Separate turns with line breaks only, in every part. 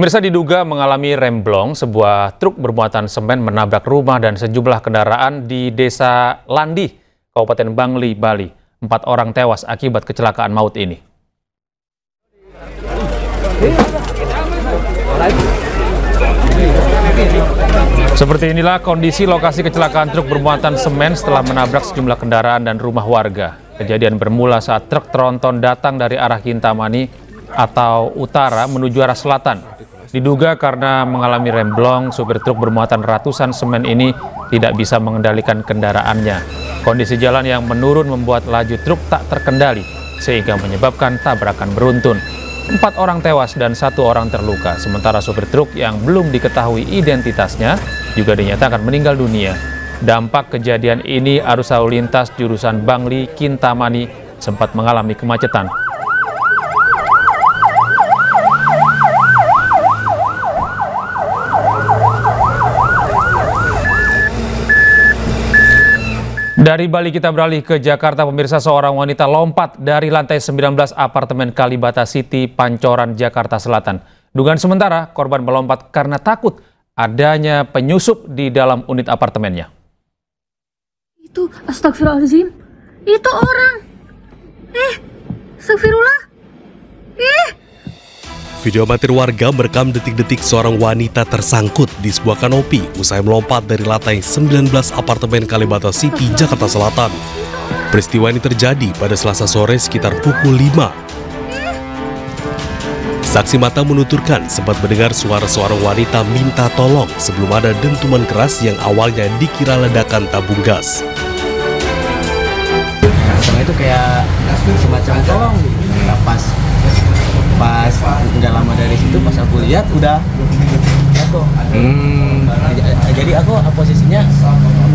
Pemirsa, diduga mengalami remblong, sebuah truk bermuatan semen menabrak rumah dan sejumlah kendaraan di Desa Landi, Kabupaten Bangli, Bali. 4 orang tewas akibat kecelakaan maut ini. Seperti inilah kondisi lokasi kecelakaan truk bermuatan semen setelah menabrak sejumlah kendaraan dan rumah warga. Kejadian bermula saat truk tronton datang dari arah Kintamani atau utara menuju arah selatan. Diduga karena mengalami remblong, supir truk bermuatan ratusan semen ini tidak bisa mengendalikan kendaraannya. Kondisi jalan yang menurun membuat laju truk tak terkendali, sehingga menyebabkan tabrakan beruntun. 4 orang tewas dan 1 orang terluka, sementara supir truk yang belum diketahui identitasnya juga dinyatakan meninggal dunia. Dampak kejadian ini, arus lalu lintas jurusan Bangli Kintamani sempat mengalami kemacetan. Dari Bali kita beralih ke Jakarta, pemirsa. Seorang wanita lompat dari lantai 19 apartemen Kalibata City, Pancoran, Jakarta Selatan. Dugaan sementara, korban melompat karena takut adanya penyusup di dalam unit apartemennya.
Itu, astagfirullahaladzim, itu orang. Astagfirullah.
Video amatir warga merekam detik-detik seorang wanita tersangkut di sebuah kanopi usai melompat dari lantai 19 apartemen Kalibata City, Jakarta Selatan. Peristiwa ini terjadi pada Selasa sore sekitar pukul 5. Saksi mata menuturkan sempat mendengar suara seorang wanita minta tolong sebelum ada dentuman keras yang awalnya dikira ledakan tabung gas.
Itu kayak semacam tolong, pas nggak lama dari situ pas aku lihat udah jatuh. Jadi aku posisinya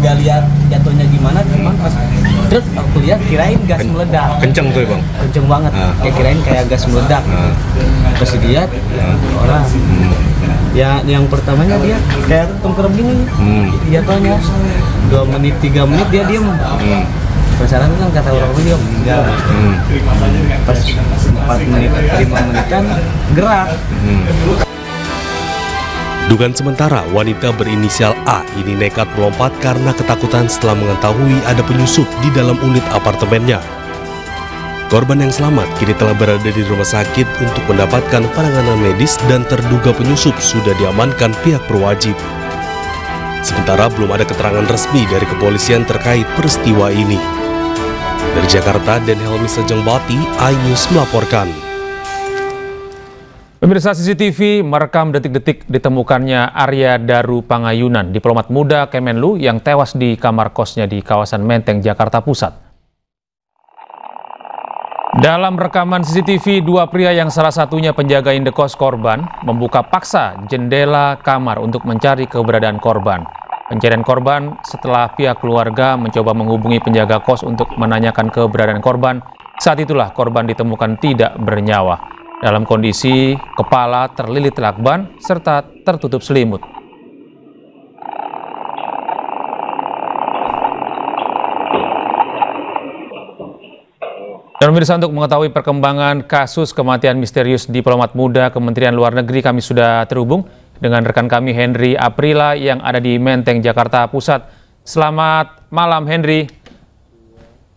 nggak lihat jatuhnya gimana, cuman pas terus aku lihat kirain gas meledak.
Kenceng tuh bang? Kenceng
banget, kayak kirain kayak gas meledak. Terus dilihat orang. Ya yang pertamanya dia kayak tengkurap gini, jatuhnya 2 menit 3 menit dia diem. Penasaran kan kata orang dia enggak. Pas 4 menit 5 menitan gerak.
Dugaan sementara, wanita berinisial A ini nekat melompat karena ketakutan setelah mengetahui ada penyusup di dalam unit apartemennya. Korban yang selamat kini telah berada di rumah sakit untuk mendapatkan penanganan medis dan terduga penyusup sudah diamankan pihak berwajib. Sementara belum ada keterangan resmi dari kepolisian terkait peristiwa ini. Dari Jakarta, Dan Helmi Sejengbati, iNews melaporkan.
Pemirsa, CCTV merekam detik-detik ditemukannya Arya Daru Pangayunan, diplomat muda Kemenlu yang tewas di kamar kosnya di kawasan Menteng, Jakarta Pusat. Dalam rekaman CCTV, 2 pria yang salah satunya penjaga indekos korban membuka paksa jendela kamar untuk mencari keberadaan korban. Pencarian korban setelah pihak keluarga mencoba menghubungi penjaga kos untuk menanyakan keberadaan korban. Saat itulah korban ditemukan tidak bernyawa, dalam kondisi kepala terlilit lakban serta tertutup selimut. Dan pemirsa, untuk mengetahui perkembangan kasus kematian misterius diplomat muda Kementerian Luar Negeri, kami sudah terhubung dengan rekan kami Henry Aprila yang ada di Menteng, Jakarta Pusat. Selamat malam, Henry.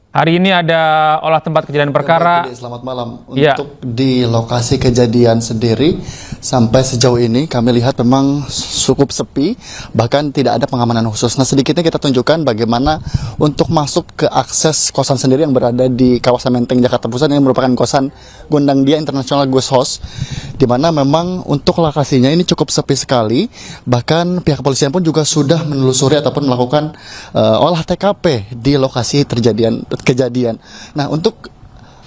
Hari ini ada olah tempat kejadian perkara.
Selamat malam. Untuk di lokasi kejadian sendiri, sampai sejauh ini kami lihat memang cukup sepi, bahkan tidak ada pengamanan khusus. Nah, sedikitnya kita tunjukkan bagaimana untuk masuk ke akses kosan sendiri yang berada di kawasan Menteng, Jakarta Pusat, yang merupakan kosan Gondang Dia International Guest House, di mana memang untuk lokasinya ini cukup sepi sekali. Bahkan pihak kepolisian pun juga sudah menelusuri ataupun melakukan olah TKP di lokasi kejadian. Nah, untuk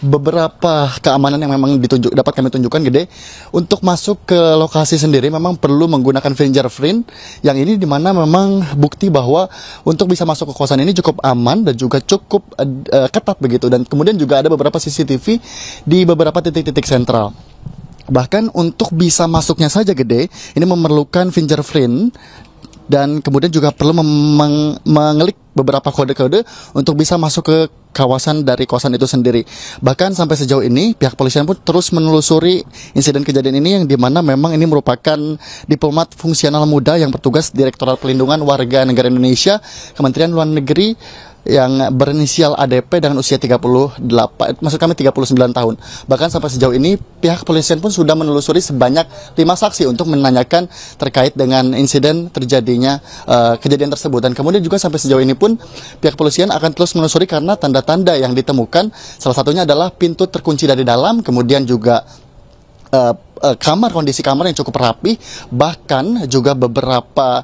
beberapa keamanan yang memang dapat kami tunjukkan, Gede, untuk masuk ke lokasi sendiri memang perlu menggunakan fingerprint, yang ini dimana memang bukti bahwa untuk bisa masuk ke kosan ini cukup aman dan juga cukup ketat begitu. Dan kemudian juga ada beberapa CCTV di beberapa titik-titik sentral. Bahkan untuk bisa masuknya saja, Gede, ini memerlukan fingerprint dan kemudian juga perlu mengelik beberapa kode-kode untuk bisa masuk ke kawasan dari kosan itu sendiri. Bahkan sampai sejauh ini pihak polisian pun terus menelusuri insiden kejadian ini, yang dimana memang ini merupakan diplomat fungsional muda yang bertugas Direktorat Pelindungan Warga Negara Indonesia, Kementerian Luar Negeri, yang berinisial ADP dengan usia 39 tahun. Bahkan sampai sejauh ini pihak kepolisian pun sudah menelusuri sebanyak 5 saksi untuk menanyakan terkait dengan insiden terjadinya kejadian tersebut. Dan kemudian juga sampai sejauh ini pun pihak kepolisian akan terus menelusuri karena tanda-tanda yang ditemukan salah satunya adalah pintu terkunci dari dalam, kemudian juga kondisi kamar yang cukup rapi, bahkan juga beberapa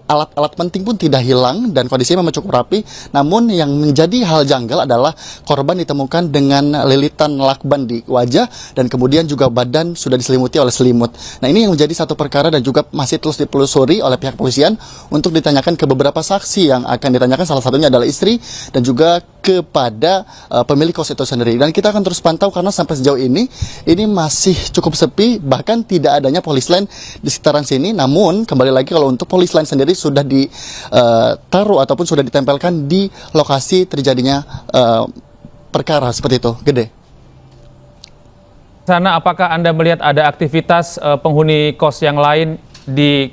alat-alat penting pun tidak hilang dan kondisinya memang cukup rapi. Namun yang menjadi hal janggal adalah korban ditemukan dengan lilitan lakban di wajah dan kemudian juga badan sudah diselimuti oleh selimut. Nah, ini yang menjadi satu perkara dan juga masih terus ditelusuri oleh pihak polisian untuk ditanyakan ke beberapa saksi yang akan ditanyakan, salah satunya adalah istri dan juga kepada pemilik kos itu sendiri. Dan kita akan terus pantau karena sampai sejauh ini masih cukup sepi, bahkan tidak adanya polis lain di sekitaran sini. Namun kembali lagi, kalau untuk polis lain sendiri sudah ditaruh ataupun sudah ditempelkan di lokasi terjadinya perkara seperti itu. Gede.
Sana, apakah Anda melihat ada aktivitas penghuni kos yang lain di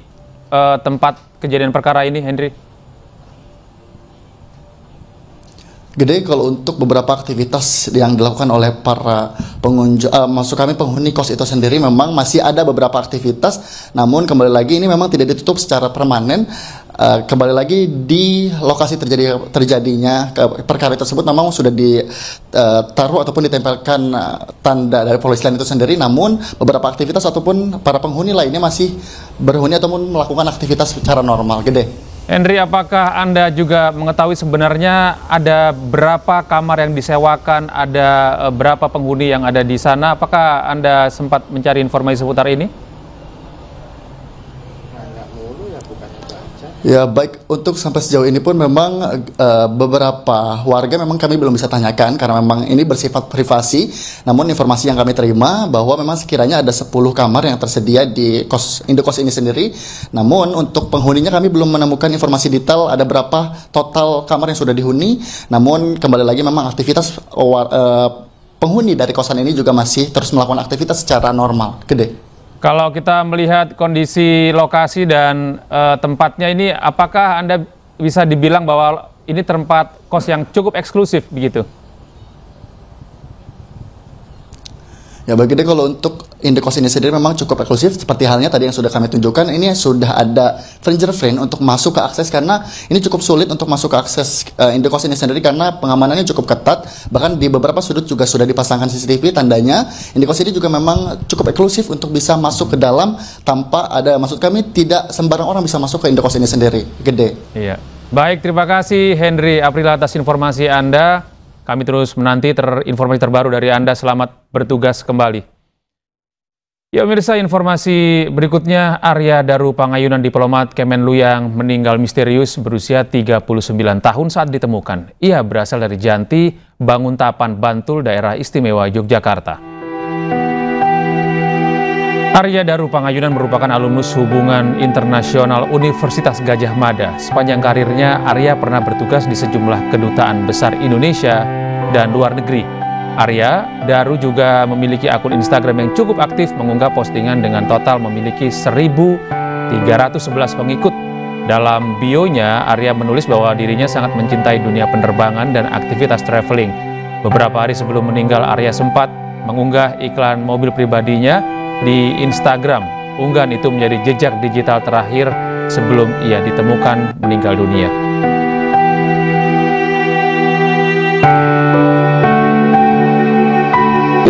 tempat kejadian perkara ini, Henry?
Gede, kalau untuk beberapa aktivitas yang dilakukan oleh para pengunjung, maksud kami penghuni kos itu sendiri, memang masih ada beberapa aktivitas. Namun kembali lagi ini memang tidak ditutup secara permanen. Kembali lagi di lokasi terjadinya perkara tersebut memang sudah ditaruh ataupun ditempelkan tanda dari polisi lain itu sendiri. Namun beberapa aktivitas ataupun para penghuni lainnya masih berhuni ataupun melakukan aktivitas secara normal. Gede.
Henry, apakah Anda juga mengetahui sebenarnya ada berapa kamar yang disewakan, ada berapa penghuni yang ada di sana? Apakah Anda sempat mencari informasi seputar ini?
Ya, baik, untuk sampai sejauh ini pun memang beberapa warga memang kami belum bisa tanyakan karena memang ini bersifat privasi. Namun informasi yang kami terima bahwa memang sekiranya ada 10 kamar yang tersedia di indekos ini sendiri. Namun untuk penghuninya kami belum menemukan informasi detail ada berapa total kamar yang sudah dihuni. Namun kembali lagi memang aktivitas penghuni dari kosan ini juga masih terus melakukan aktivitas secara normal. Gede.
Kalau kita melihat kondisi lokasi dan tempatnya ini, apakah Anda bisa dibilang bahwa ini tempat kos yang cukup eksklusif begitu?
Ya, bagi kalau untuk indekos ini sendiri memang cukup eksklusif, seperti halnya tadi yang sudah kami tunjukkan. Ini sudah ada fingerprint untuk masuk ke akses, karena ini cukup sulit untuk masuk ke akses indekos ini sendiri karena pengamanannya cukup ketat. Bahkan di beberapa sudut juga sudah dipasangkan CCTV, tandanya indekos ini juga memang cukup eksklusif untuk bisa masuk ke dalam tanpa ada, maksud kami tidak sembarang orang bisa masuk ke indekos ini sendiri. Gede.
Iya. Baik, terima kasih Henry April atas informasi Anda. Kami terus menanti informasi terbaru dari Anda. Selamat bertugas kembali. Ya, pemirsa, informasi berikutnya, Arya Daru Pangayunan, diplomat Kemenlu yang meninggal misterius berusia 39 tahun saat ditemukan. Ia berasal dari Janti, Banguntapan, Bantul, daerah istimewa Yogyakarta. Arya Daru Pangayunan merupakan alumnus hubungan internasional Universitas Gadjah Mada. Sepanjang karirnya, Arya pernah bertugas di sejumlah kedutaan besar Indonesia dan luar negeri. Arya Daru juga memiliki akun Instagram yang cukup aktif, mengunggah postingan dengan total memiliki 1.311 pengikut. Dalam bio-nya, Arya menulis bahwa dirinya sangat mencintai dunia penerbangan dan aktivitas traveling. Beberapa hari sebelum meninggal, Arya sempat mengunggah iklan mobil pribadinya di Instagram. Unggahan itu menjadi jejak digital terakhir sebelum ia ditemukan meninggal dunia.